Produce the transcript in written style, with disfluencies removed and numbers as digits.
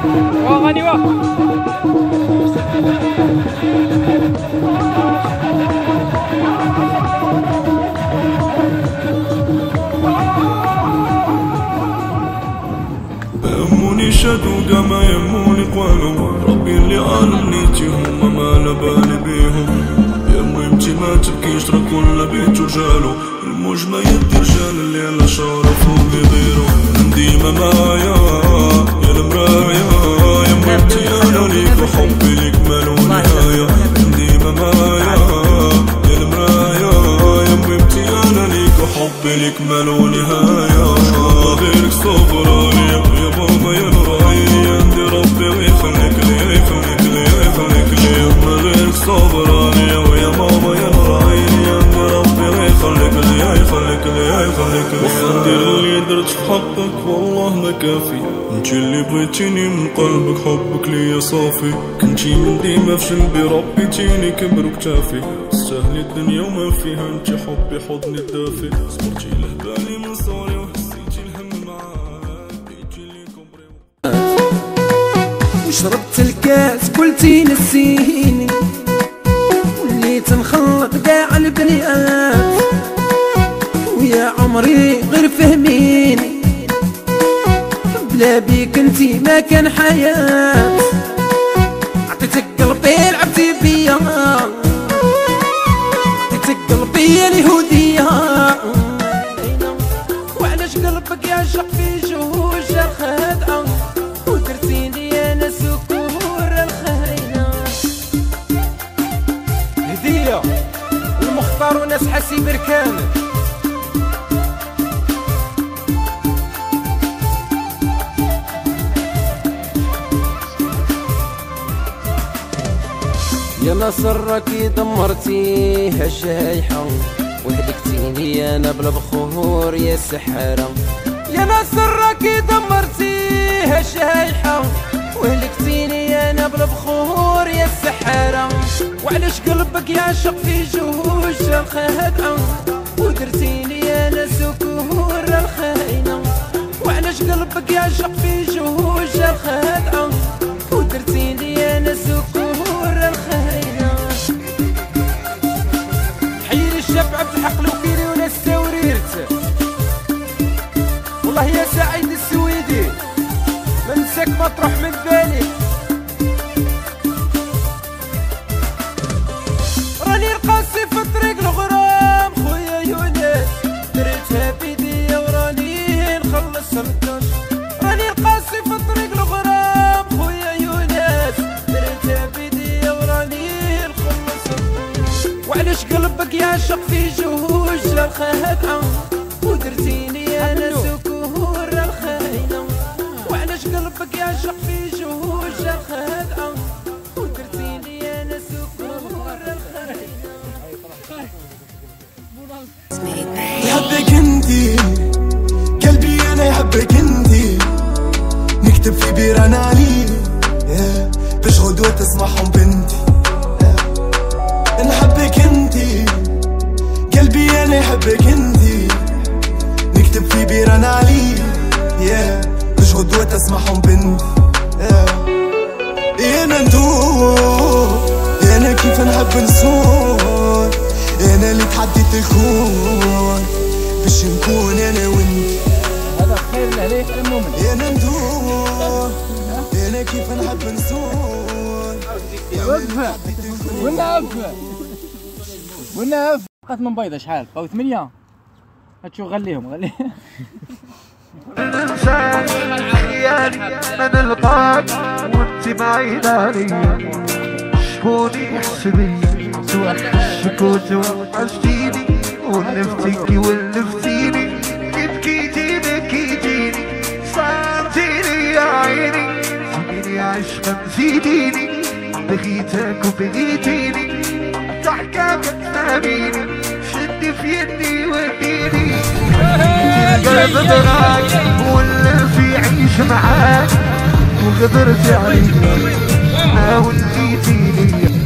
غني يهموني شادو كما يهموني قوالهم، ربي اللي علمنيتي هما ما على بالي بيهم. يا مهمتي ما تبكيش راه كل بيت رجالو، الموج ما يدي رجال اللي على شرفو بيغيرو. ديما معايا يا المرايا، يا مهمتي انا ليك وحبي ليك مالو نهاية. ديما معايا يا المرايا، يا مهمتي انا ليك وحبي ليك مالو نهاية. غيرك صبراني يا بابا يا نوراني، عندي ربي ويخليك لي يخليك لي يخليك لي. ما غيرك صبراني ويا بابا يا نوراني، عندي ربي ويخليك لي يخليك لي يخليك لي. وندير اللي درت في حقك والله ما كافي، انتي اللي بغيتيني من قلبك حبك ليا صافي. كنتي من ديما في جنبي ربيتيني كبر وكتافي، تستاهلي الدنيا وما فيها انتي حبي حضني الدافي. صبرتي لهبالي من صغري وحسيتي الهم معاك بيتي لي كومبري. وشربت الكاس قلتي نسيني، وليت نخلط كاع البنيات، ويا عمري غير فهميني بلا بيك انتي ما كان حياة. عطيتك قلبي لعبتي بيا، عطيتك قلبي اليهودية، وعلاش قلبك يعشق في جهوج الخدعة، ودرتيني انا سكور الخاينة. هدية المختار وناس حسي بركان. يا نصر راكي دمرتيها شايحة، وهلكتيني انا بلا بخور يا سحارة. يا نصر راكي دمرتيها شايحة، وهلكتيني انا بلا بخور يا سحارة. وعلاش قلبك يعشق في جهوج الخدعة، ودرتيني انا سكور الخاينة. وعلاش قلبك يعشق في جهوج الخدعة، ودرتيني انا سكور الخاينة. حيري الشاب عبد الحق الوكيلي وناس توريرت، والله يا سعيد السويدي ما نساك مطرح من بالي. راني القاسي في طريق الغرام خويا يونس، درتها بيديا وراني نخلص الدش. راني القاسي في طريق الغرام خويا يونس، درتها بيديا وراني نخلص الدش. وعلاش قلبك يعشق في جهوج الخدعة، ودرتيني انا سكور الخاينة. وعلاش قلبك يعشق في جهوج الخدعة، ودرتيني انا سكور الخاينة. يحبك انتي قلبي انا يحبك انتي، نكتب في بيران علي باش غدوة تسمعهم بنتي. نحبك انتي قلبي انا يحبك انتي، نكتب في بيران علي باش غدوة تسمعهم بنتي. انا ندور انا كيف نحب نصور، انا اللي تحديت الكون باش نكون انا وانت. هذا خير عليك المؤمن. انا ندور انا كيف نحب نصور. وقفه ونقف ونقف. بقات من بيضه شحال؟ بقاو 8. هاتشو غليهم خيالي ما نلقاك وانت بعيد عليا. شكون يحس بيا سواء حشك وتوحشتيني، ولفتيكي ولفتيني، بكيتي بكيتيني، صارتيني يا عيني، زيديني عشقا زيديني، بغيتك وبغيتيني، ضحكاك تفهميني، شدي في يدي وديني. القلب بغاك ولا في عيش معاك، وغدرت عليك ما وليتيني.